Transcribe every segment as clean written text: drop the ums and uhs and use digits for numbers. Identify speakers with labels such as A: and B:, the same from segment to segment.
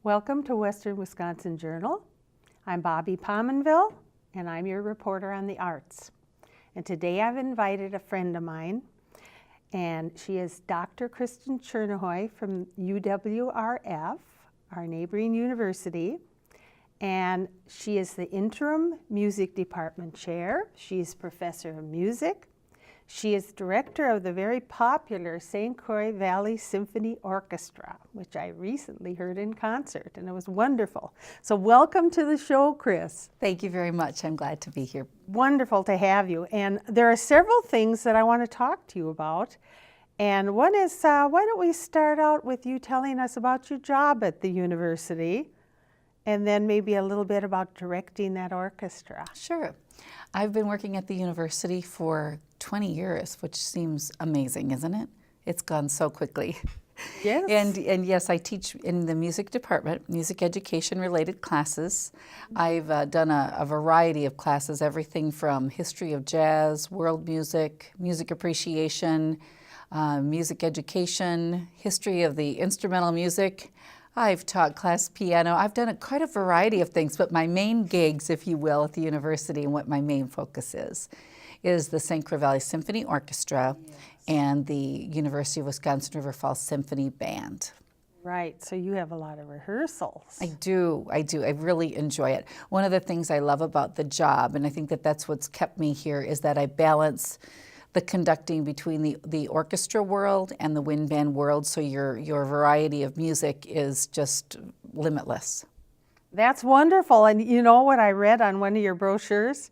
A: Welcome to Western Wisconsin Journal. I'm Bobby Pominville, and I'm your reporter on the arts. And today I've invited a friend of mine, and she is Dr. Kristin Tjornehoj from UWRF, our neighboring university. And she is the interim music department chair. She's professor of music. She is director of the very popular St. Croix Valley Symphony Orchestra, which I recently heard in concert, and it was wonderful. So welcome to the show, Chris.
B: Thank you very much. I'm glad to be here.
A: Wonderful to have you. And there are several things that I want to talk to you about. And one is, why don't we start out with you telling us about your job at the university, and then maybe a little bit about directing that orchestra.
B: Sure. I've been working at the university for 20 years, which seems amazing, isn't it? It's gone so quickly.
A: Yes.
B: And yes, I teach in the music department, music education related classes. I've done a variety of classes, everything from history of jazz, world music, music appreciation, music education, history of the instrumental music. I've taught class piano. I've done quite a variety of things, but my main gigs, if you will, at the university and what my main focus is the St. Croix Valley Symphony Orchestra and the University of Wisconsin River Falls Symphony Band.
A: Right, so you have a lot of rehearsals.
B: I do. I really enjoy it. One of the things I love about the job, and I think that that's what's kept me here, is that I balance the conducting between the orchestra world and the wind band world, so your variety of music is just limitless.
A: That's wonderful. And you know what I read on one of your brochures?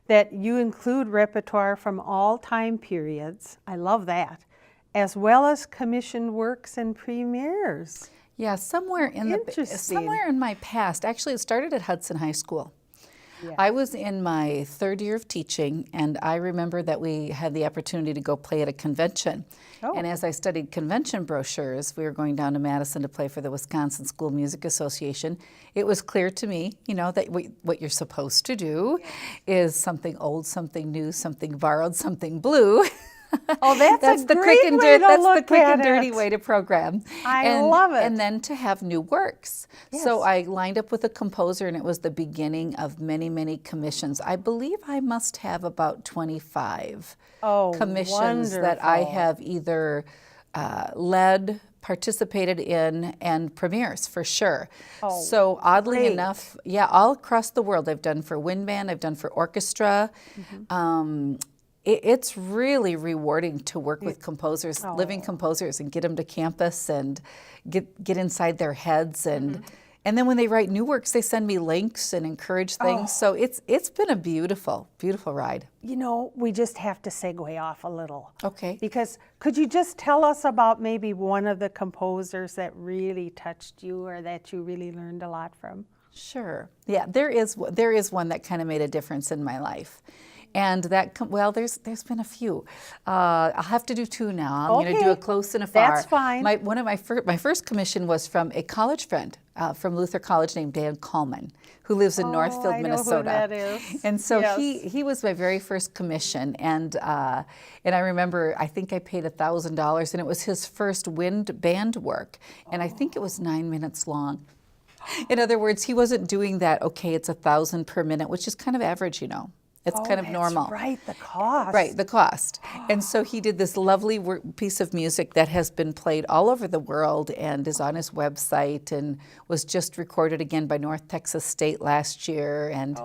A: That you include repertoire from all time periods. I love that. As well as commissioned works and premieres.
B: Yeah, somewhere in my past. Actually, it started at Hudson High School. Yeah. I was in my third year of teaching, and I remember that we had the opportunity to go play at a convention. Oh. And as I studied convention brochures, we were going down to Madison to play for the Wisconsin School Music Association. It was clear to me, that what you're supposed to do is something old, something new, something borrowed, something blue.
A: Oh, that's
B: the quick and dirty way to program.
A: I love it.
B: And then to have new works. Yes. So I lined up with a composer, and it was the beginning of many, many commissions. I believe I must have about 25 commissions that I have either led, participated in, and premieres for sure. Oh, so oddly enough, all across the world. I've done for wind band, I've done for orchestra. Mm-hmm. It's really rewarding to work with composers, living composers, and get them to campus and get inside their heads. And then when they write new works, they send me links and encourage things. So it's been a beautiful, beautiful ride.
A: We just have to segue off a little.
B: Okay.
A: Because could you just tell us about maybe one of the composers that really touched you or that you really learned a lot from?
B: Sure. Yeah, there is one that kind of made a difference in my life. And there's been a few. I'll have to do two now. I'm going to do a close and a far.
A: That's fine.
B: My first commission was from a college friend from Luther College named Dan Coleman, who lives in Northfield, Minnesota.
A: I know who that is.
B: And so he was my very first commission, and I remember I think I paid $1,000, and it was his first wind band work, and I think it was 9 minutes long. In other words, he wasn't doing that. Okay, it's $1,000 per minute, which is kind of average, It's kind of normal.
A: That's right, the cost.
B: Right, the cost. And so he did this lovely piece of music that has been played all over the world and is on his website and was just recorded again by North Texas State last year. And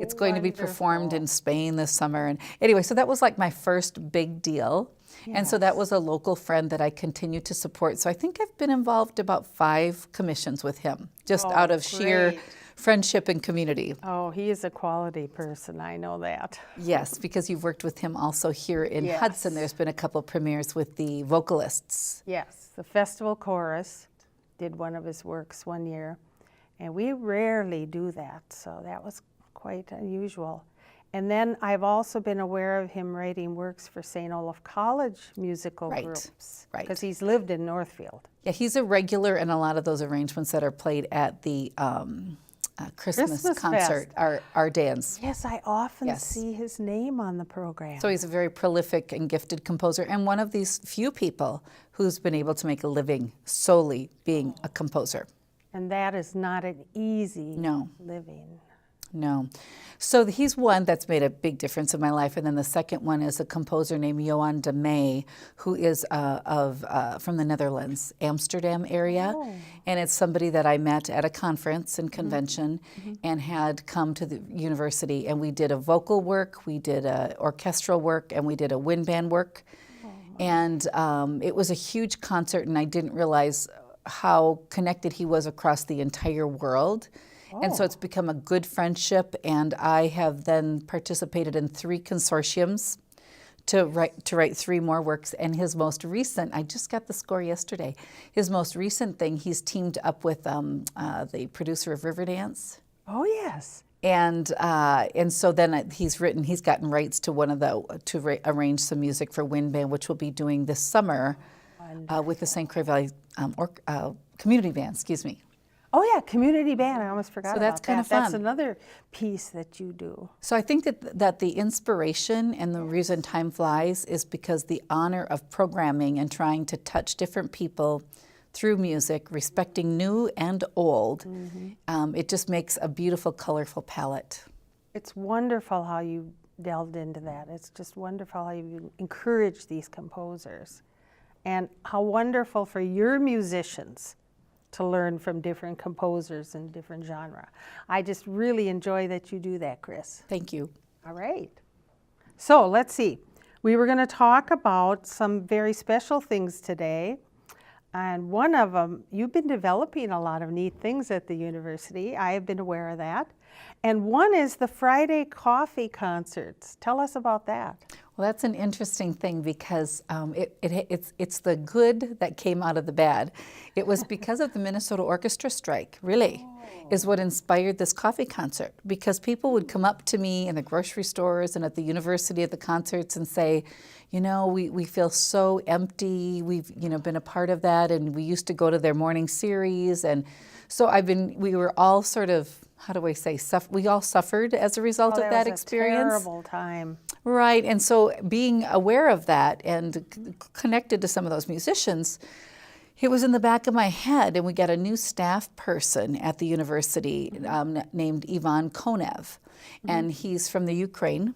B: it's going to be performed in Spain this summer. And anyway, so that was like my first big deal. Yes. And so that was a local friend that I continue to support. So I think I've been involved about 5 commissions with him, just out of sheer friendship and community.
A: Oh, he is a quality person, I know that.
B: Yes, because you've worked with him also here in Hudson. There's been a couple premieres with the vocalists.
A: Yes, the Festival Chorus did one of his works one year, and we rarely do that, so that was quite unusual. And then I've also been aware of him writing works for St. Olaf College musical groups. Right. Because he's lived in Northfield. Yeah,
B: he's a regular in a lot of those arrangements that are played at the Christmas concert, our dance.
A: Yes, I often see his name on the program.
B: So he's a very prolific and gifted composer, and one of these few people who's been able to make a living solely being a composer.
A: And that is not an easy living.
B: No. So he's one that's made a big difference in my life. And then the second one is a composer named Johan de May, who is from the Netherlands, Amsterdam area. Oh. And it's somebody that I met at a conference and convention and had come to the university. And we did a vocal work, we did a orchestral work, and we did a wind band work. Oh, and it was a huge concert, and I didn't realize how connected he was across the entire world. Oh. And so it's become a good friendship, and I have then participated in 3 consortiums to write 3 more works. And his most recent, I just got the score yesterday, his most recent thing, he's teamed up with the producer of Riverdance.
A: Oh, yes.
B: And so then he's gotten rights to arrange some music for Wind Band, which we'll be doing this summer with the St. Croix Valley Community Band, excuse me.
A: Oh yeah, community band. I almost forgot about that.
B: So that's kind of fun.
A: That's another piece that you do.
B: So I think that the inspiration and the reason time flies is because the honor of programming and trying to touch different people through music, respecting new and old, it just makes a beautiful, colorful palette.
A: It's wonderful how you delved into that. It's just wonderful how you encourage these composers. And how wonderful for your musicians to learn from different composers in different genre. I just really enjoy that you do that, Chris.
B: Thank you.
A: All right. So let's see. We were going to talk about some very special things today. And one of them, you've been developing a lot of neat things at the university. I have been aware of that. And one is the Friday coffee concerts. Tell us about that.
B: Well, that's an interesting thing because it's the good that came out of the bad. It was because of the Minnesota orchestra strike, really, is what inspired this coffee concert. Because people would come up to me in the grocery stores and at the university at the concerts and say, you know, we feel so empty. We've, been a part of that, and we used to go to their morning series. And so we were all sort of, how do I say, we all suffered as a result of that experience.
A: That was a terrible time.
B: Right, and so being aware of that and connected to some of those musicians, it was in the back of my head, and we got a new staff person at the university named Ivan Konev, and he's from the Ukraine,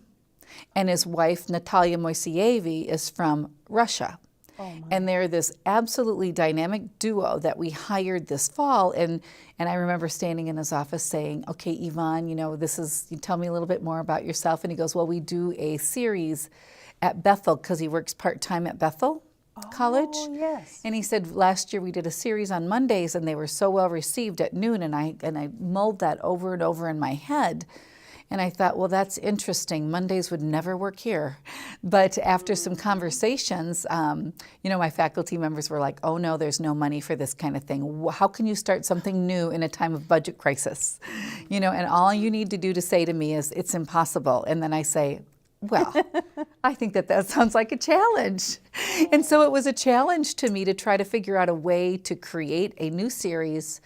B: and his wife, Natalia Moiseyevi, is from Russia. And they're this absolutely dynamic duo that we hired this fall. And I remember standing in his office saying, okay, Ivan, you tell me a little bit more about yourself. And he goes, well, we do a series at Bethel, because he works part-time at Bethel College.
A: Yes.
B: And he said, last year we did a series on Mondays, and they were so well received at noon. And I mulled that over and over in my head. And I thought, well, that's interesting. Mondays would never work here. But after some conversations, my faculty members were like, oh, no, there's no money for this kind of thing. How can you start something new in a time of budget crisis? And all you need to do to say to me is, it's impossible. And then I say, well, I think that sounds like a challenge. And so it was a challenge to me to try to figure out a way to create a new series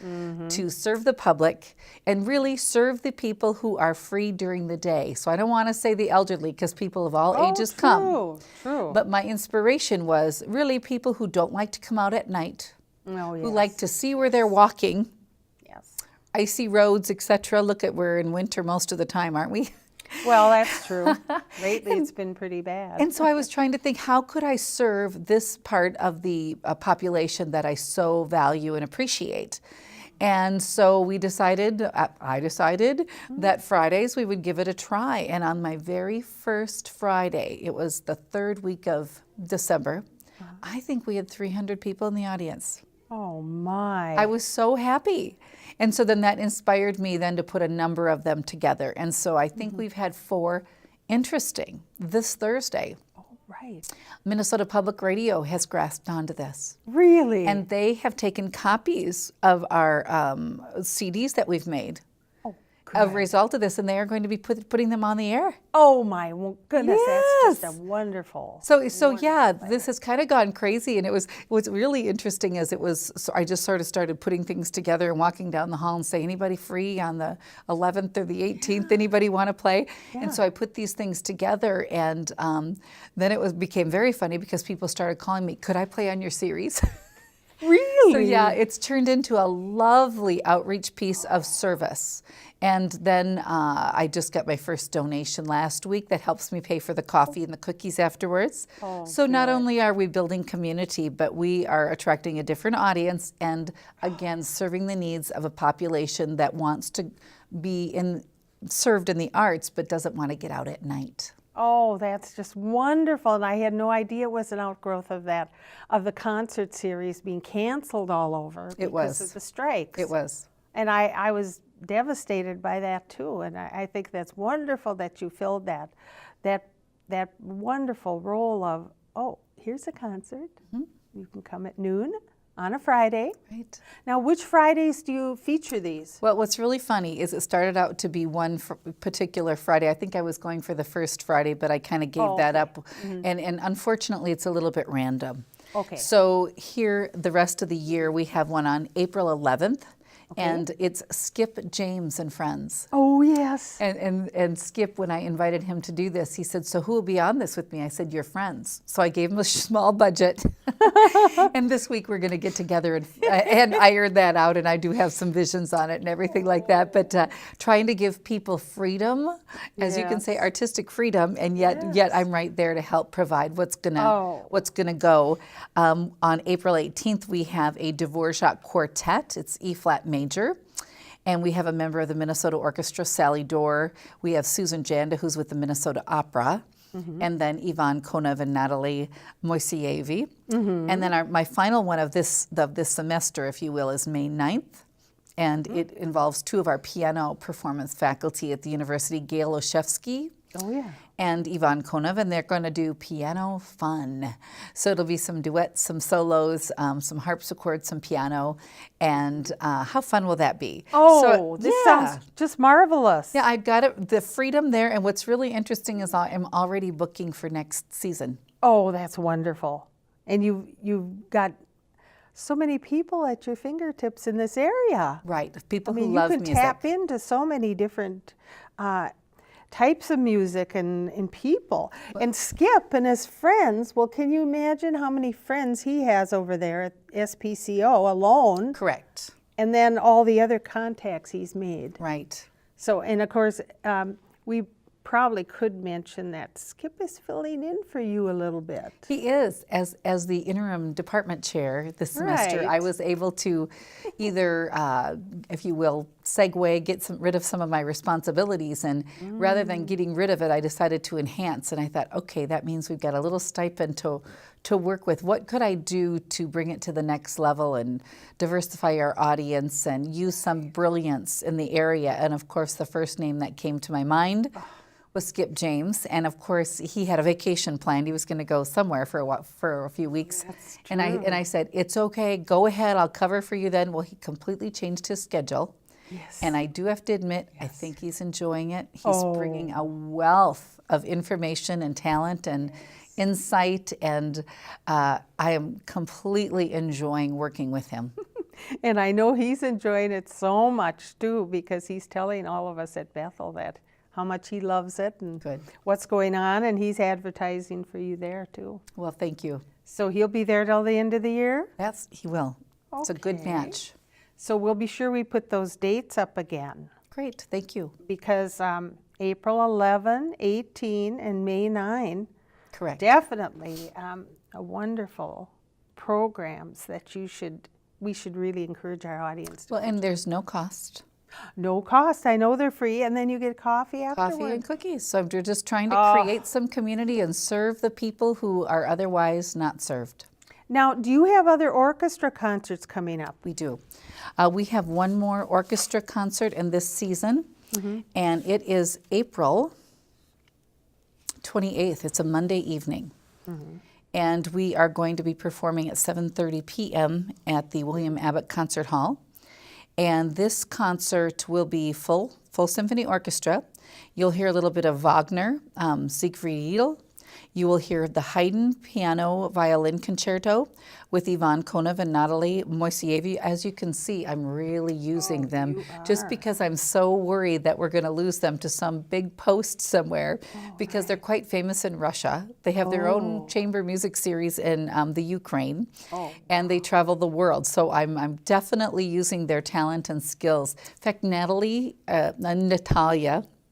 B: to serve the public and really serve the people who are free during the day. So I don't want to say the elderly, because people of all ages come.
A: True.
B: But my inspiration was really people who don't like to come out at night, who like to see where they're walking, icy roads, etc. Look at, we're in winter most of the time, aren't we?
A: Well, that's true. Lately, it's been pretty bad.
B: And so I was trying to think, how could I serve this part of the population that I so value and appreciate? And so I decided that Fridays we would give it a try. And on my very first Friday, it was the 3rd week of December, I think we had 300 people in the audience.
A: Oh, my.
B: I was so happy. And so then that inspired me then to put a number of them together. And so I think we've had 4 interesting this Thursday.
A: Oh, right.
B: Minnesota Public Radio has grasped onto this.
A: Really?
B: And they have taken copies of our CDs that we've made. A result of this, and they are going to be putting them on the air.
A: Oh my goodness, that's just a wonderful.
B: This has kind of gone crazy, and what's really interesting is I just sort of started putting things together and walking down the hall and say, anybody free on the 11th or the 18th? Anybody want to play? Yeah. And so I put these things together, and then became very funny because people started calling me, could I play on your series?
A: Really?
B: So yeah, it's turned into a lovely outreach piece of service. And then I just got my first donation last week that helps me pay for the coffee and the cookies afterwards. So not only are we building community, but we are attracting a different audience and again, serving the needs of a population that wants to be served in the arts, but doesn't want to get out at night.
A: Oh, that's just wonderful. And I had no idea it was an outgrowth of that, of the concert series being canceled all over because of the strikes.
B: It was.
A: And I was devastated by that too. And I think that's wonderful that you filled that wonderful role of, oh, here's a concert. You can come at noon on a Friday.
B: Right.
A: Now, which Fridays do you feature these?
B: Well, what's really funny is it started out to be one particular Friday. I think I was going for the first Friday, but I kind of gave that up. And unfortunately, it's a little bit random.
A: Okay.
B: So here, the rest of the year, we have one on April 11th. And it's Skip James and Friends.
A: Oh, yes.
B: And Skip, when I invited him to do this, he said, so who will be on this with me? I said, your friends. So I gave him a small budget. And this week we're going to get together and iron that out. And I do have some visions on it and everything like that. But trying to give people freedom, as you can say, artistic freedom. And yet I'm right there to help provide what's going to go. On April 18th, we have a Dvorak quartet. It's E-flat major. And we have a member of the Minnesota Orchestra, Sally Dorr. We have Susan Janda, who's with the Minnesota Opera. And then Ivan Konev and Natalie Moiseyevi. And then my final one of this semester, if you will, is May 9th. And it involves two of our piano performance faculty at the university, Gail Oshevsky.
A: Oh, yeah.
B: And Ivan Konev, and they're going to do piano fun. So it'll be some duets, some solos, some harpsichord, some piano, and how fun will that be?
A: Oh, this sounds just marvelous.
B: Yeah, I've got the freedom there, and what's really interesting is I'm already booking for next season.
A: Oh, that's wonderful. And you've got so many people at your fingertips in this area.
B: Right, people who love music.
A: You can tap into so many different types of music and people. And Skip and his friends, well, can you imagine how many friends he has over there at SPCO alone?
B: Correct.
A: And then all the other contacts he's made.
B: Right.
A: So, and of course, we probably could mention that Skip is filling in for you a little bit.
B: He is. As the interim department chair this semester, I was able to either, if you will, get rid of some of my responsibilities. And rather than getting rid of it, I decided to enhance. And I thought, okay, that means we've got a little stipend to work with. What could I do to bring it to the next level and diversify our audience and use some brilliance in the area? And of course, the first name that came to my mind was Skip James, and of course he had a vacation planned. He was going to go somewhere for a few weeks.
A: That's true.
B: And I said, it's okay, go ahead, I'll cover for you then. Well, he completely changed his schedule.
A: Yes.
B: And I do have to admit, I think he's enjoying it. He's bringing a wealth of information and talent and insight, and I am completely enjoying working with him.
A: And I know he's enjoying it so much too, because he's telling all of us at Bethel that how much he loves it and what's going on, and he's advertising for you there too.
B: Well, thank you.
A: So he'll be there till the end of the year?
B: He will. Okay. It's a good match.
A: So we'll be sure we put those dates up again.
B: Great, thank you.
A: Because April 11, 18, and May 9.
B: Correct.
A: Definitely a wonderful programs that we should really encourage our audience to.
B: Well, and there's no cost.
A: No cost. I know they're free, and then you get coffee afterwards.
B: Coffee and cookies. So we're just trying to create some community and serve the people who are otherwise not served.
A: Now, do you have other orchestra concerts coming up?
B: We do. We have one more orchestra concert in this season, and it is April 28th. It's a Monday evening. And we are going to be performing at 7:30 p.m. at the William Abbott Concert Hall. And this concert will be full symphony orchestra. You'll hear a little bit of Wagner, Siegfried Riedel. You will hear the Haydn Piano Violin Concerto with Ivan Konev and Natalie Moisievi. As you can see, I'm really using them just because I'm so worried that we're going to lose them to some big post somewhere because they're quite famous in Russia. They have their own chamber music series in the Ukraine, and they travel the world. So I'm definitely using their talent and skills. In fact, Natalia,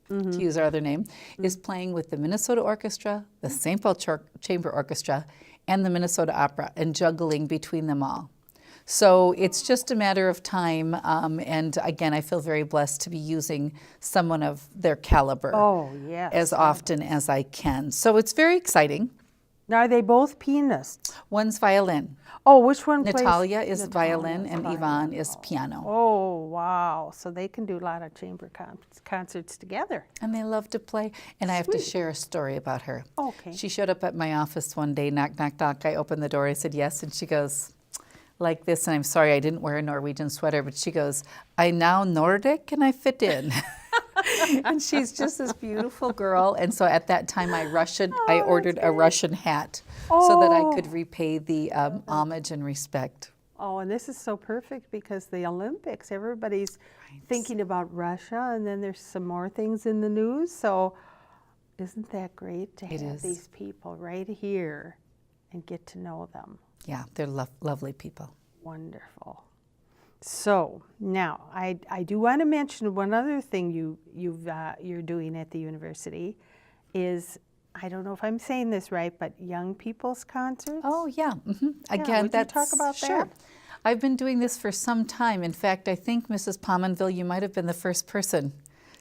B: to use our other name, is playing with the Minnesota Orchestra, the St. Paul Chamber Orchestra, and the Minnesota Opera, and juggling between them all. So it's just a matter of time, and again, I feel very blessed to be using someone of their caliber as often as I can. So it's very exciting.
A: Now, are they both pianists?
B: One's violin.
A: Oh, which one plays?
B: Natalia is violin and Ivan is piano.
A: Oh, wow. So they can do a lot of chamber concerts together.
B: And they love to play. And I have to share a story about her.
A: Okay.
B: She showed up at my office one day, knock, knock, knock. I opened the door. I said, yes. And she goes, like this. And I'm sorry, I didn't wear a Norwegian sweater. But she goes, I'm now Nordic and I fit in. And she's just this beautiful girl. And so at that time, I ordered a Russian hat so that I could repay the homage and respect.
A: Oh, and this is so perfect because the Olympics, everybody's thinking about Russia, and then there's some more things in the news. So isn't that great to have these people right here and get to know them?
B: Yeah, they're lovely people.
A: Wonderful. So now, I do want to mention one other thing you're doing at the university is, I don't know if I'm saying this right, but young people's concerts?
B: Oh, yeah. Again,
A: would you talk about that?
B: Sure. I've been doing this for some time. In fact, I think, Mrs. Pominville, you might have been the first person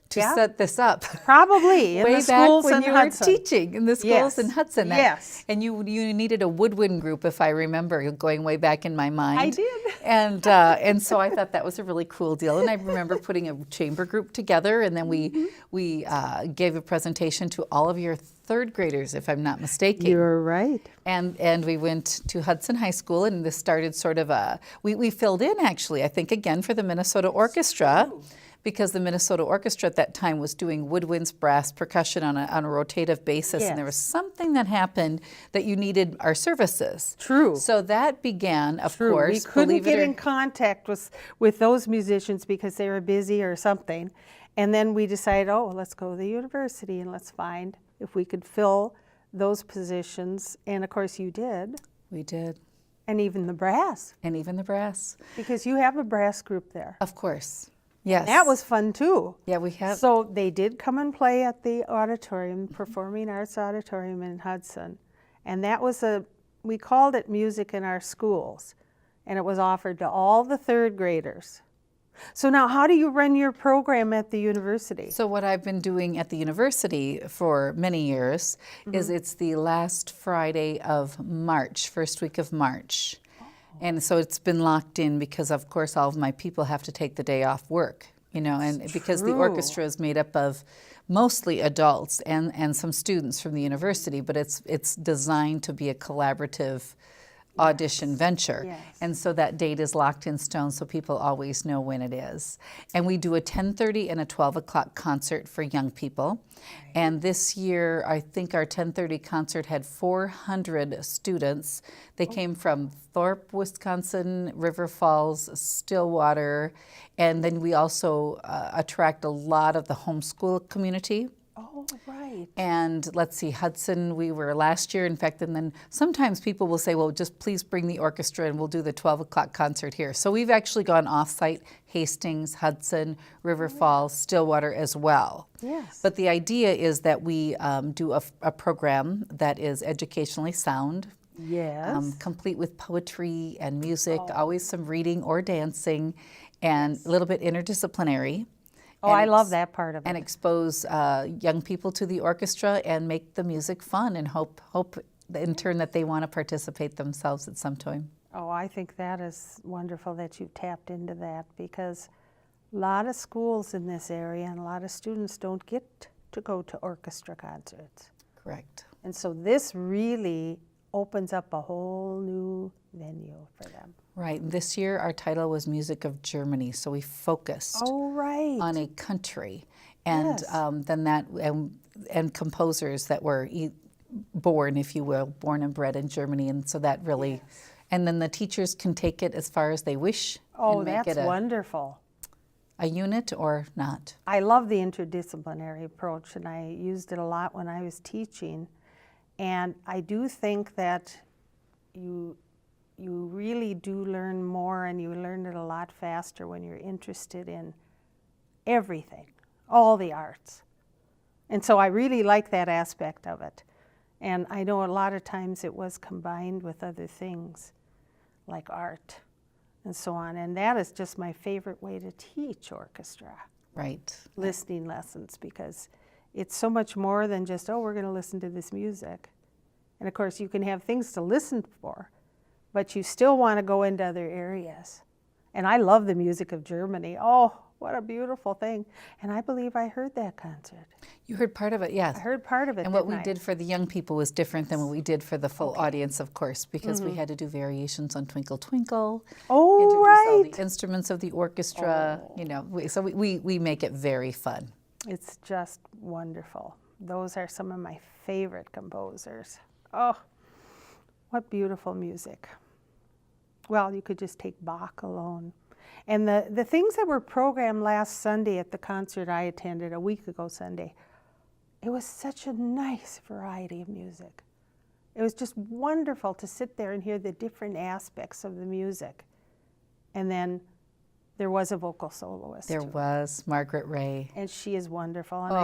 B: to set this up.
A: Probably in
B: way
A: the schools
B: back when
A: in
B: you
A: Hudson.
B: were teaching in the schools in Hudson.
A: Yes.
B: And you needed a woodwind group, if I remember, going way back in my mind.
A: I did.
B: And so I thought that was a really cool deal. And I remember putting a chamber group together, and then we gave a presentation to all of your third graders, if I'm not mistaken.
A: You're right.
B: And we went to Hudson High School, and this started sort of we filled in, actually, I think, again, for the Minnesota Orchestra. Because the Minnesota Orchestra at that time was doing woodwinds, brass, percussion on a rotative basis, and there was something that happened that you needed our services.
A: True.
B: So that began, of course.
A: We couldn't get in contact with those musicians because they were busy or something. And then we decided, let's go to the university and let's find if we could fill those positions. And of course you did.
B: We did.
A: And even the brass.
B: And even the brass.
A: Because you have a brass group there.
B: Of course. Yes.
A: That was fun too.
B: Yeah, we have.
A: So they did come and play at the auditorium, Performing Arts Auditorium in Hudson. And that was we called it Music in Our Schools. And it was offered to all the third graders. So now, how do you run your program at the university?
B: So what I've been doing at the university for many years is it's the last Friday of March, first week of March. And so it's been locked in because, of course, all of my people have to take the day off work, and because the orchestra is made up of mostly adults and some students from the university, but it's designed to be a collaborative audition venture.
A: Yes.
B: And so that date is locked in stone so people always know when it is. And we do a 10:30 and a 12 o'clock concert for young people. Right. And this year, I think our 10:30 concert had 400 students. They came from Thorpe, Wisconsin, River Falls, Stillwater, and then we also attract a lot of the homeschool community.
A: Oh, right.
B: And let's see, Hudson, we were last year, in fact, and then sometimes people will say, well, just please bring the orchestra and we'll do the 12 o'clock concert here. So we've actually gone off-site, Hastings, Hudson, River Falls, Stillwater as well.
A: Yes.
B: But the idea is that we do a program that is educationally sound.
A: Yes.
B: Complete with poetry and music, always some reading or dancing, and a little bit interdisciplinary.
A: Oh, I love that part of it.
B: And expose young people to the orchestra and make the music fun and hope in turn that they want to participate themselves at some time.
A: Oh, I think that is wonderful that you tapped into that because a lot of schools in this area and a lot of students don't get to go to orchestra concerts.
B: Correct.
A: And so this really opens up a whole new venue for them.
B: Right. This year our title was Music of Germany, so we focused on a country, and then that and composers that were born, if you will, born and bred in Germany. And so that really, and then the teachers can take it as far as they wish.
A: Oh, that's wonderful.
B: A unit or not.
A: I love the interdisciplinary approach, and I used it a lot when I was teaching. And I do think that you really do learn more, and you learn it a lot faster when you're interested in everything, all the arts. And so I really like that aspect of it. And I know a lot of times it was combined with other things like art and so on. And that is just my favorite way to teach orchestra.
B: Right.
A: Listening lessons, because it's so much more than just, oh, we're going to listen to this music. And of course, you can have things to listen for, but you still want to go into other areas. And I love the music of Germany. Oh, what a beautiful thing. And I believe I heard that concert.
B: You heard part of it, yes.
A: I heard part of it.
B: And what we did for the young people was different than what we did for the full audience, of course, because we had to do variations on Twinkle Twinkle.
A: Oh,
B: introduce
A: right.
B: all the instruments of the orchestra. You know, so we make it very fun.
A: It's just wonderful. Those are some of my favorite composers. Oh, what beautiful music. Well, you could just take Bach alone. And the things that were programmed last Sunday at the concert I attended a week ago Sunday, it was such a nice variety of music. It was just wonderful to sit there and hear the different aspects of the music. And then there was a vocal soloist.
B: There was Margaret Ray.
A: And she is wonderful. And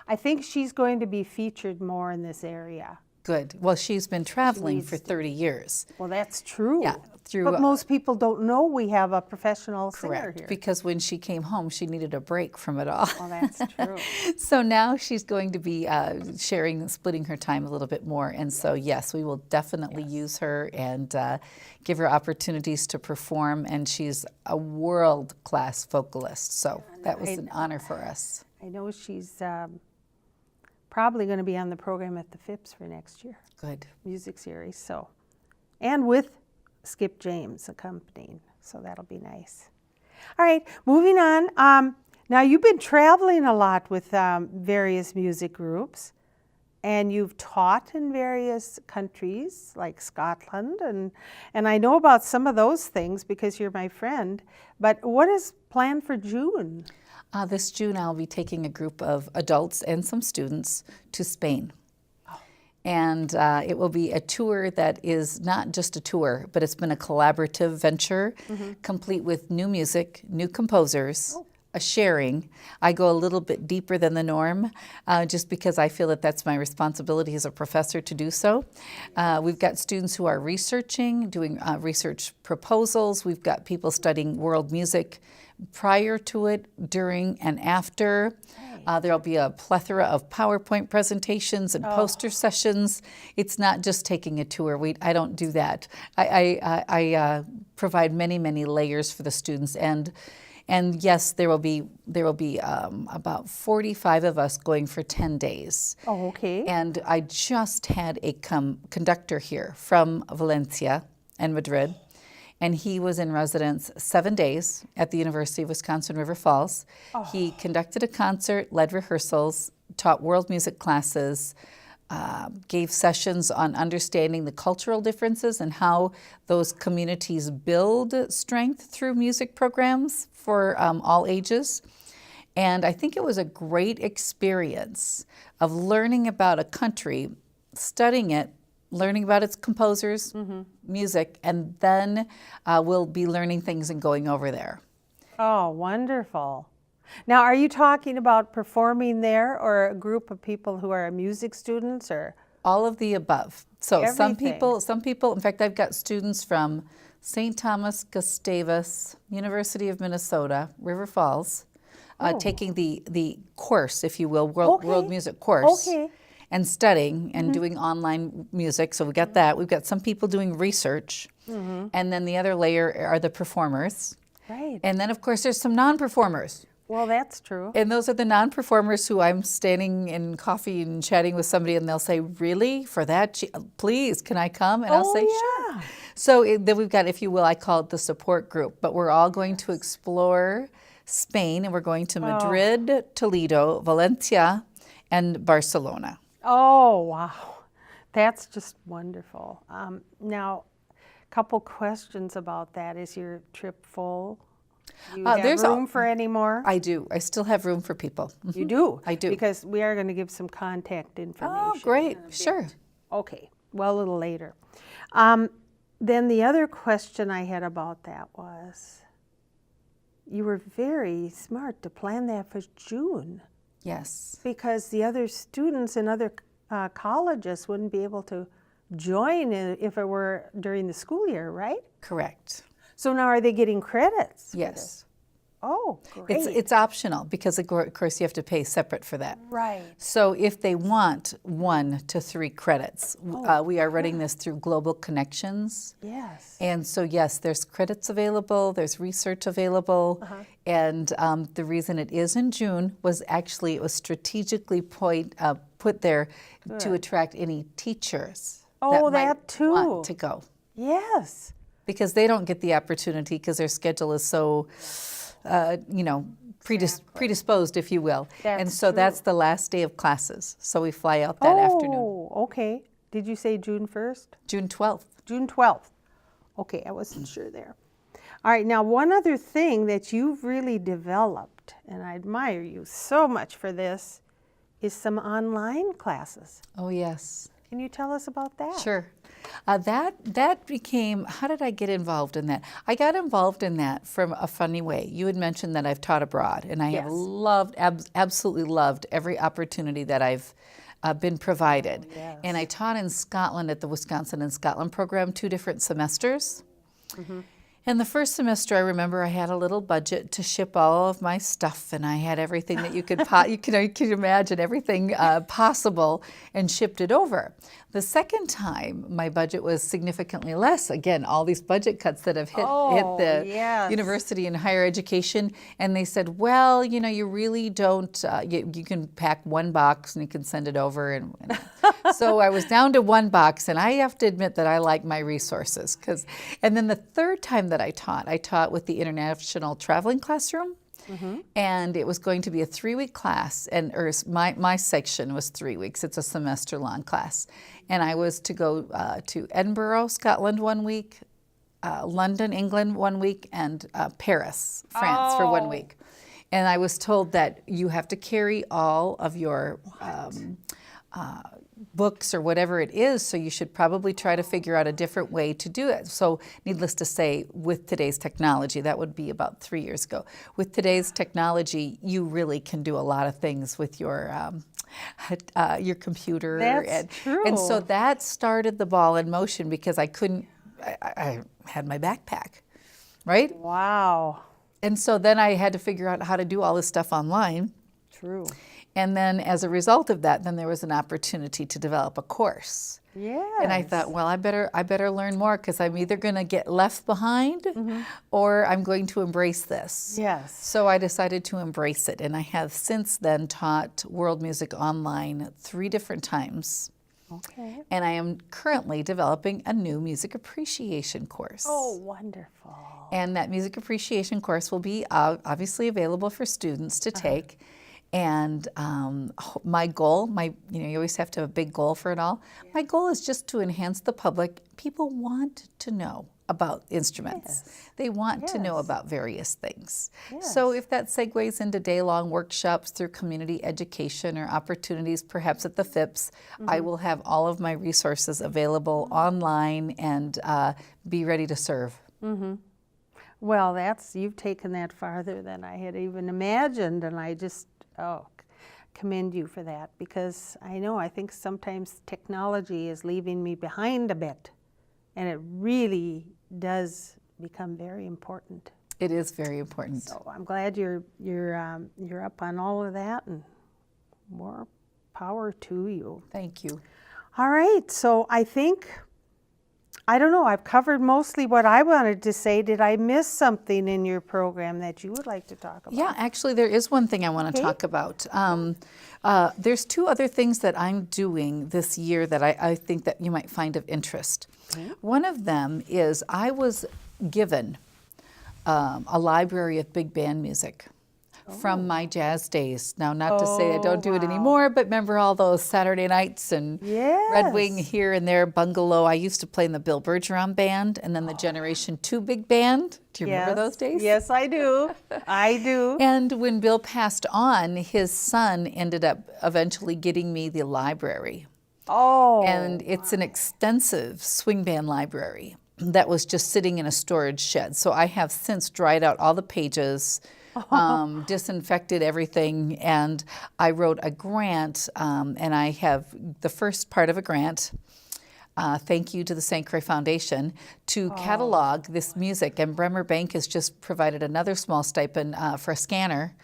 A: I think she's going to be featured more in this area.
B: Good. Well, she's been traveling for 30 years.
A: Well, that's true.
B: Yeah.
A: But most people don't know we have a professional singer here.
B: Because when she came home, she needed a break from it all.
A: Well, that's true.
B: So now she's going to be splitting her time a little bit more. And so, yes, we will definitely use her and give her opportunities to perform. And she's a world-class vocalist. So that was an honor for us.
A: I know she's probably going to be on the program at the Phipps for next year.
B: Good.
A: Music series. So, and with Skip James accompanying, so that'll be nice. All right, moving on. Now you've been traveling a lot with various music groups, and you've taught in various countries like Scotland, and I know about some of those things because you're my friend. But what is planned for June?
B: This June I'll be taking a group of adults and some students to Spain. And it will be a tour that is not just a tour, but it's been a collaborative venture, complete with new music, new composers, a sharing. I go a little bit deeper than the norm, just because I feel that that's my responsibility as a professor to do so. We've got students who are researching, doing research proposals. We've got people studying world music prior to it, during, and after. There'll be a plethora of PowerPoint presentations and poster sessions. It's not just taking a tour. I don't do that. I provide many, many layers for the students, and yes, there will be about 45 of us going for 10 days.
A: Oh, okay.
B: And I just had a conductor here from Valencia and Madrid. And he was in residence 7 days at the University of Wisconsin River Falls. He conducted a concert, led rehearsals, taught world music classes, gave sessions on understanding the cultural differences and how those communities build strength through music programs for all ages. And I think it was a great experience of learning about a country, studying it, learning about its composers, music, and then we'll be learning things and going over there.
A: Oh, wonderful. Now, are you talking about performing there, or a group of people who are music students, or?
B: All of the above. So
A: Everything.
B: some people, in fact, I've got students from St. Thomas Gustavus, University of Minnesota, River Falls, taking the course, if you will, world music course.
A: Okay.
B: And studying and doing online music. So we got that. We've got some people doing research. And then the other layer are the performers.
A: Right.
B: And then, of course, there's some non-performers.
A: Well, that's true.
B: And those are the non-performers who I'm standing in coffee and chatting with somebody, and they'll say, really? For that? Please, can I come? And I'll say, sure. So then we've got, if you will, I call it the support group. But we're all going to explore Spain, and we're going to Madrid, Toledo, Valencia, and Barcelona.
A: Oh, wow. That's just wonderful. Now, a couple questions about that. Is your trip full? Do you have room for any more?
B: I do. I still have room for people.
A: You do?
B: I do.
A: Because we are going to give some contact information.
B: Oh, great. Sure.
A: Okay. Well, a little later. Then the other question I had about that was, you were very smart to plan that for June.
B: Yes.
A: Because the other students in other colleges wouldn't be able to join if it were during the school year, right?
B: Correct.
A: So now are they getting credits?
B: Yes.
A: Oh, great.
B: It's optional because, of course, you have to pay separate for that.
A: Right.
B: So if they want 1 to 3 credits, we are running this through Global Connections.
A: Yes.
B: And so, yes, there's credits available, there's research available, and the reason it is in June was actually it was strategically put there to attract any teachers that might want to go.
A: Yes.
B: Because they don't get the opportunity because their schedule is so predisposed, if you will. And so that's the last day of classes. So we fly out that afternoon.
A: Oh, okay. Did you say June 1st?
B: June 12th.
A: June 12th. Okay, I wasn't sure there. All right, now one other thing that you've really developed, and I admire you so much for this, is some online classes.
B: Oh, yes.
A: Can you tell us about that?
B: Sure. That became, how did I get involved in that? I got involved in that from a funny way. You had mentioned that I've taught abroad, and I have loved, absolutely loved every opportunity that I've been provided.
A: Oh, yes.
B: And I taught in Scotland at the Wisconsin and Scotland program 2 different semesters. And the first semester, I remember I had a little budget to ship all of my stuff, and I had everything that you could you could imagine, everything possible, and shipped it over. The second time, my budget was significantly less. Again, all these budget cuts that have hit the university and higher education, and they said, well, you really don't, you can pack 1 box and you can send it over. And so I was down to 1 box, and I have to admit that I like my resources. And then the third time that I taught with the International Traveling Classroom. And it was going to be a 3-week class, or my section was 3 weeks. It's a semester-long class. And I was to go to Edinburgh, Scotland 1 week, London, England 1 week, and Paris, France for 1 week. And I was told that you have to carry all of your books or whatever it is, so you should probably try to figure out a different way to do it. So needless to say, with today's technology, that would be about 3 years ago. With today's technology, you really can do a lot of things with your computer.
A: That's true.
B: And so that started the ball in motion because I had my backpack, right?
A: Wow.
B: And so then I had to figure out how to do all this stuff online.
A: True.
B: And then as a result of that, then there was an opportunity to develop a course.
A: Yes.
B: And I thought, well, I better learn more because I'm either going to get left behind or I'm going to embrace this.
A: Yes.
B: So I decided to embrace it. And I have since then taught world music online 3 different times.
A: Okay.
B: And I am currently developing a new music appreciation course.
A: Oh, wonderful.
B: And that music appreciation course will be obviously available for students to take. And my goal, you always have to have a big goal for it all. My goal is just to enhance the public. People want to know about instruments.
A: Yes.
B: They want to know about various things.
A: Yes.
B: So if that segues into day-long workshops through community education or opportunities perhaps at the FIPS, I will have all of my resources available online and be ready to serve.
A: Well, you've taken that farther than I had even imagined, and I just commend you for that, because I think sometimes technology is leaving me behind a bit, and it really does become very important.
B: It is very important.
A: So I'm glad you're up on all of that, and more power to you.
B: Thank you.
A: All right, so I don't know, I've covered mostly what I wanted to say. Did I miss something in your program that you would like to talk about?
B: Yeah, actually there is one thing I want to talk about. There's 2 other things that I'm doing this year that I think that you might find of interest. One of them is I was given a library of big band music from my jazz days. Now, not to say I don't do it anymore, but remember all those Saturday nights and Red Wing here and there, Bungalow. I used to play in the Bill Bergeron Band and then the Generation 2 Big Band. Do you remember those days?
A: Yes, I do. I do.
B: And when Bill passed on, his son ended up eventually getting me the library.
A: Oh.
B: And it's an extensive swing band library that was just sitting in a storage shed. So I have since dried out all the pages, disinfected everything, and I wrote a grant, and I have the first part of a grant, thank you to the St. Croix Foundation, to catalog this music. And Bremer Bank has just provided another small stipend for a scanner.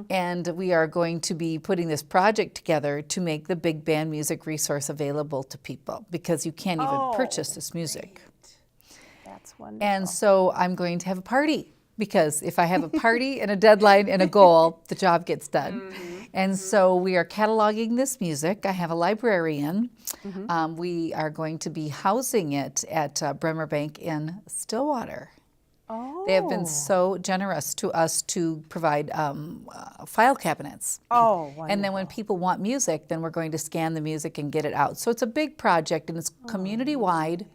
B: And we are going to be putting this project together to make the big band music resource available to people, because you can't even purchase this music.
A: That's wonderful.
B: And so I'm going to have a party, because if I have a party and a deadline and a goal, the job gets done. And so we are cataloging this music. I have a librarian. We are going to be housing it at Bremer Bank in Stillwater. They have been so generous to us to provide file cabinets.
A: Wonderful.
B: And then when people want music, then we're going to scan the music and get it out. So it's a big project, and it's community-wide.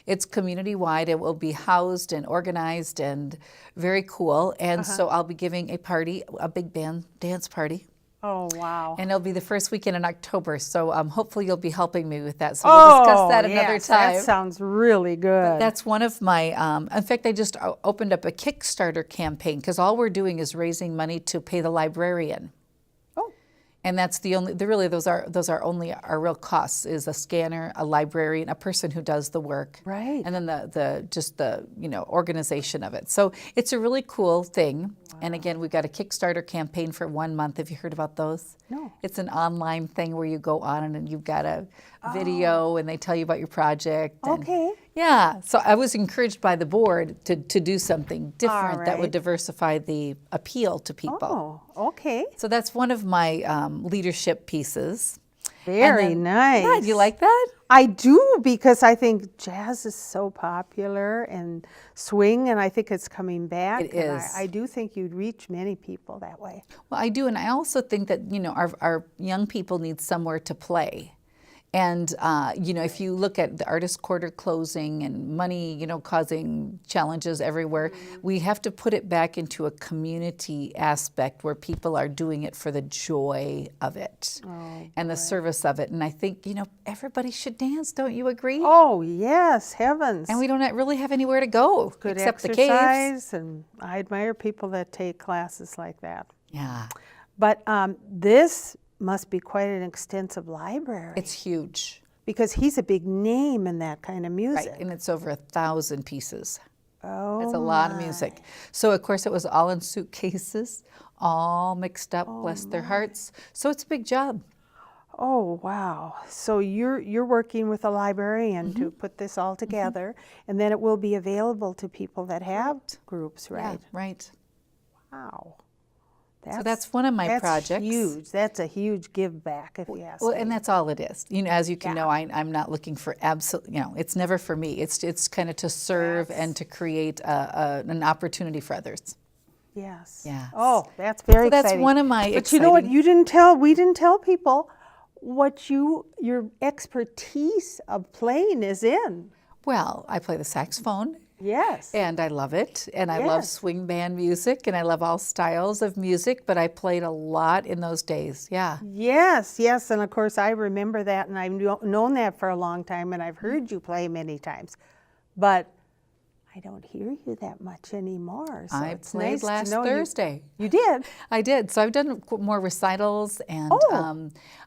B: It's community-wide. It will be housed and organized and very cool. And so I'll be giving a party, a big band dance party.
A: Oh, wow.
B: And it'll be the first weekend in October. So hopefully you'll be helping me with that. So we'll discuss that another time.
A: That sounds really good.
B: But that's one of my, in fact, I just opened up a Kickstarter campaign, because all we're doing is raising money to pay the librarian. And that's the only, those are only our real costs, is a scanner, a librarian, a person who does the work.
A: Right.
B: And then the organization of it. So it's a really cool thing. Wow. And again, we've got a Kickstarter campaign for 1 month. Have you heard about those?
A: No.
B: It's an online thing where you go on and you've got a video and they tell you about your project.
A: Okay.
B: Yeah, so I was encouraged by the board to do something different that would diversify the appeal to people.
A: Oh, okay.
B: So that's one of my leadership pieces.
A: Very nice.
B: Yeah, do you like that?
A: I do, because I think jazz is so popular, and swing, and I think it's coming back.
B: It is.
A: I do think you'd reach many people that way.
B: Well, I do, and I also think that, our young people need somewhere to play. And, if you look at the artist quarter closing and money, causing challenges everywhere, we have to put it back into a community aspect where people are doing it for the joy of it and the service of it. And I think, everybody should dance. Don't you agree?
A: Oh, yes, heavens.
B: And we don't really have anywhere to go
A: Good
B: except
A: exercise,
B: the caves.
A: And I admire people that take classes like that.
B: Yeah.
A: But this must be quite an extensive library.
B: It's huge.
A: Because he's a big name in that kind of music.
B: Right, and it's over 1,000 pieces.
A: Oh,
B: that's a lot of music. So, of course, it was all in suitcases, all mixed up, bless their hearts. So it's a big job.
A: Oh, wow. So you're working with a librarian to put this all together, and then it will be available to people that have groups, right?
B: Yeah, right.
A: Wow.
B: So that's one of my projects.
A: That's huge. That's a huge give back, if you ask me.
B: Well, and that's all it is. As you can know, I'm not looking for it's never for me. It's kind of to serve and to create an opportunity for others.
A: Yes.
B: Yeah.
A: Oh, that's very exciting.
B: That's one of my
A: But
B: exciting.
A: You know what? We didn't tell people what your expertise of playing is in.
B: Well, I play the saxophone.
A: Yes.
B: And I love it. And I love swing band music, and I love all styles of music, but I played a lot in those days. Yeah.
A: Yes, yes. And of course, I remember that, and I've known that for a long time, and I've heard you play many times. But I don't hear you that much anymore. So
B: I played last Thursday.
A: You did?
B: I did. So I've done more recitals, and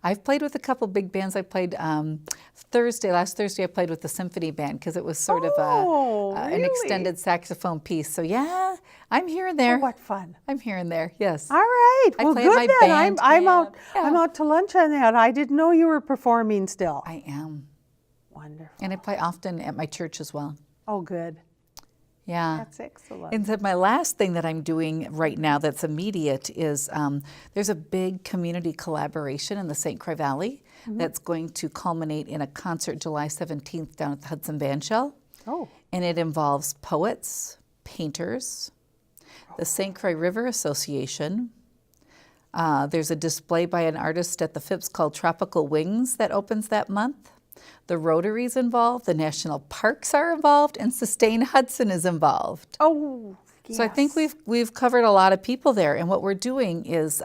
B: I've played with a couple big bands. I played last Thursday I played with the symphony band, because it was sort of an extended saxophone piece. So yeah, I'm here and there.
A: Oh, what fun.
B: I'm here and there, yes.
A: All right.
B: I
A: well,
B: play
A: good
B: my
A: then.
B: band
A: I'm out.
B: camp.
A: I'm out to lunch on that. I didn't know you were performing still.
B: I am.
A: Wonderful.
B: And I play often at my church as well.
A: Oh, good.
B: Yeah.
A: That's excellent.
B: And so my last thing that I'm doing right now that's immediate is there's a big community collaboration in the St. Croix Valley that's going to culminate in a concert July 17th down at the Hudson Bandshell.
A: Oh.
B: And it involves poets, painters, the St. Croix River Association. There's a display by an artist at the Phipps called Tropical Wings that opens that month. The Rotary's involved, the national parks are involved, and Sustain Hudson is involved.
A: Oh, yes.
B: So I think we've covered a lot of people there, and what we're doing is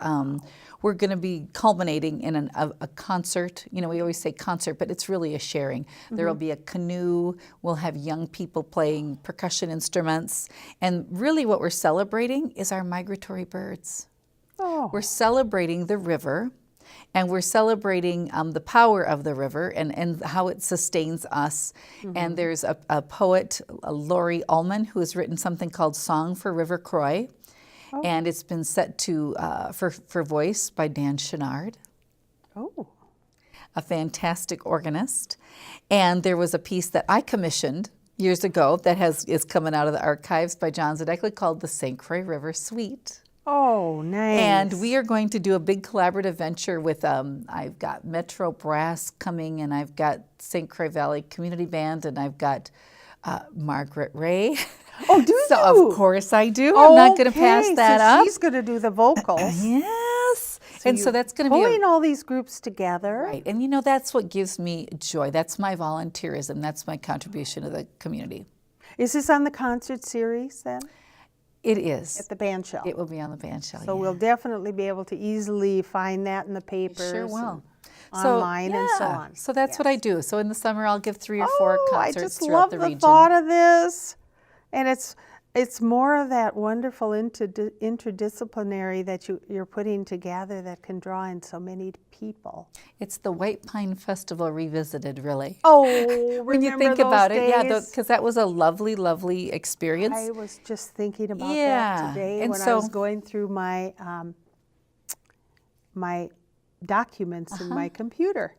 B: we're going to be culminating in a concert. You know, we always say concert, but it's really a sharing. There will be a canoe. We'll have young people playing percussion instruments, and really what we're celebrating is our migratory birds.
A: Oh.
B: We're celebrating the river, and we're celebrating the power of the river and how it sustains us. And there's a poet, Laurie Ullman, who has written something called Song for River Croix. Oh. And it's been set to for voice by Dan Chenard.
A: Oh.
B: A fantastic organist. And there was a piece that I commissioned years ago that is coming out of the archives by John Zadekli called the St. Croix River Suite.
A: Oh, nice.
B: And we are going to do a big collaborative venture with, I've got Metro Brass coming, and I've got St. Croix Valley Community Band, and I've got Margaret Ray.
A: Oh, do
B: so
A: you?
B: Of course I do. I'm not going to pass that up.
A: She's going to do the vocals.
B: Yes.
A: So
B: and so that's going to be
A: pulling all these groups together.
B: Right. And you know, that's what gives me joy. That's my volunteerism. That's my contribution to the community.
A: Is this on the concert series then?
B: It is.
A: At the band shell.
B: It will be on the band shell.
A: So we'll definitely be able to easily find that in the papers.
B: Sure will.
A: Online and so on.
B: So that's what I do. So in the summer, I'll give 3 or 4 concerts throughout the region.
A: I just love the thought of this. And it's more of that wonderful interdisciplinary that you're putting together that can draw in so many people.
B: It's the White Pine Festival revisited, really.
A: Oh,
B: when you think about it, yeah, because that was a lovely, lovely experience.
A: I was just thinking about that today when I was going through my my documents in my computer,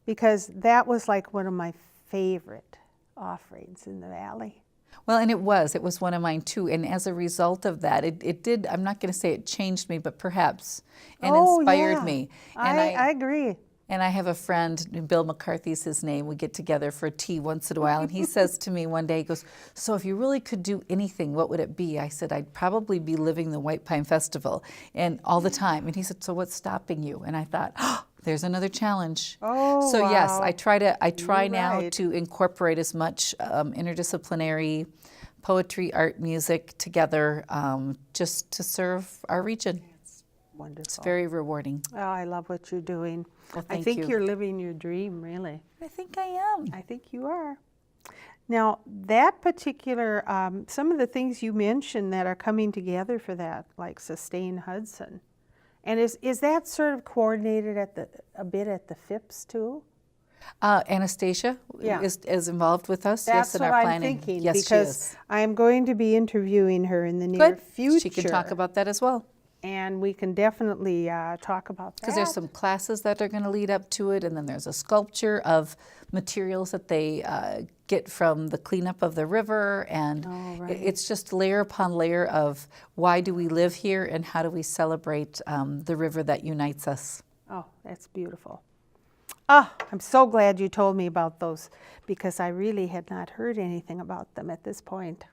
A: because that was like one of my favorite offerings in the Valley.
B: Well, and it was one of mine too. And as a result of that, it did, I'm not going to say it changed me, but perhaps, and inspired me. And
A: I agree.
B: And I have a friend, Bill McCarthy's his name, we get together for tea once in a while, and he says to me one day, he goes, so if you really could do anything, what would it be? I said, I'd probably be living the White Pine Festival, and all the time. And he said, so what's stopping you? And I thought, oh, there's another challenge.
A: Oh,
B: so
A: wow.
B: Yes, I try now to incorporate as much interdisciplinary poetry, art, music together, just to serve our region.
A: Wonderful.
B: It's very rewarding.
A: Oh, I love what you're doing.
B: Well,
A: I think you're living your dream, really.
B: I think I am.
A: I think you are. Now, that particular, some of the things you mentioned that are coming together for that, like Sustain Hudson, and is that sort of coordinated a bit at the Phipps too?
B: Anastasia is involved with us.
A: That's
B: yes, in our planning.
A: I'm thinking,
B: yes,
A: because I'm going to be interviewing her in the near future.
B: She can talk about that as well.
A: And we can definitely talk about that.
B: Because there's some classes that are going to lead up to it, and then there's a sculpture of materials that they get from the cleanup of the river, and it's just layer upon layer of why do we live here and how do we celebrate the river that unites us.
A: Oh, that's beautiful. Ah, I'm so glad you told me about those, because I really had not heard anything about them at this point.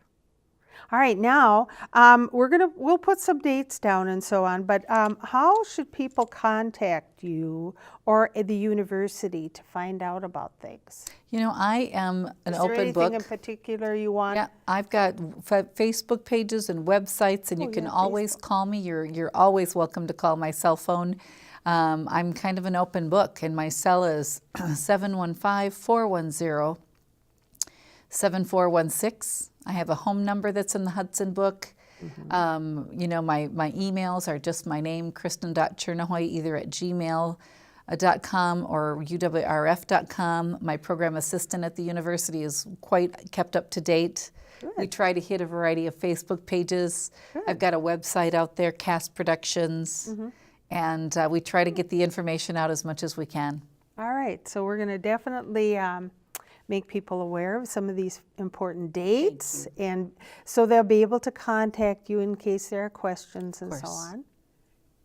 A: All right, now we'll put some dates down and so on, but how should people contact you or the university to find out about things? You know, I am an open book. Is there anything in particular you want?
B: Yeah, I've got Facebook pages and websites, and you can always call me. You're always welcome to call my cell phone. I'm kind of an open book, and my cell is 715-410-7416. I have a home number that's in the Hudson book. Mm-hmm. You know, my emails are just my name, Kristin.Tjornehoj, either at gmail.com or uwrf.com. My program assistant at the university is quite kept up to date. Good. We try to hit a variety of Facebook pages. Good. I've got a website out there, Cast Productions, and we try to get the information out as much as we can.
A: All right, so we're going to definitely make people aware of some of these important dates, and so they'll be able to contact you in case there are questions and so on.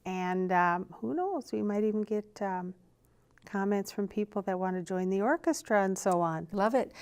A: And who knows, we might even get comments from people that want to join the orchestra and so on.
B: Love it.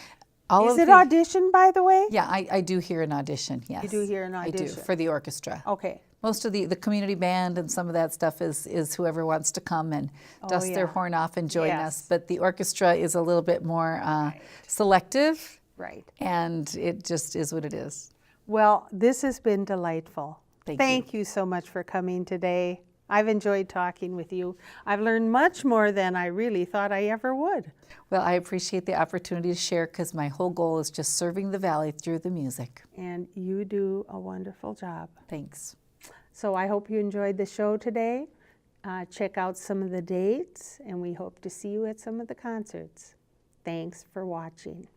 A: Is it audition, by the way?
B: Yeah, I do hear an audition, yes.
A: You do hear an audition?
B: I do, for the orchestra.
A: Okay.
B: Most of the community band and some of that stuff is whoever wants to come and dust their horn off and join us. But the orchestra is a little bit more selective.
A: Right.
B: And it just is what it is.
A: Well, this has been delightful.
B: Thank
A: you so much for coming today. I've enjoyed talking with you. I've learned much more than I really thought I ever would.
B: Well, I appreciate the opportunity to share because my whole goal is just serving the Valley through the music.
A: And you do a wonderful job.
B: Thanks.
A: So I hope you enjoyed the show today. Check out some of the dates, and we hope to see you at some of the concerts. Thanks for watching.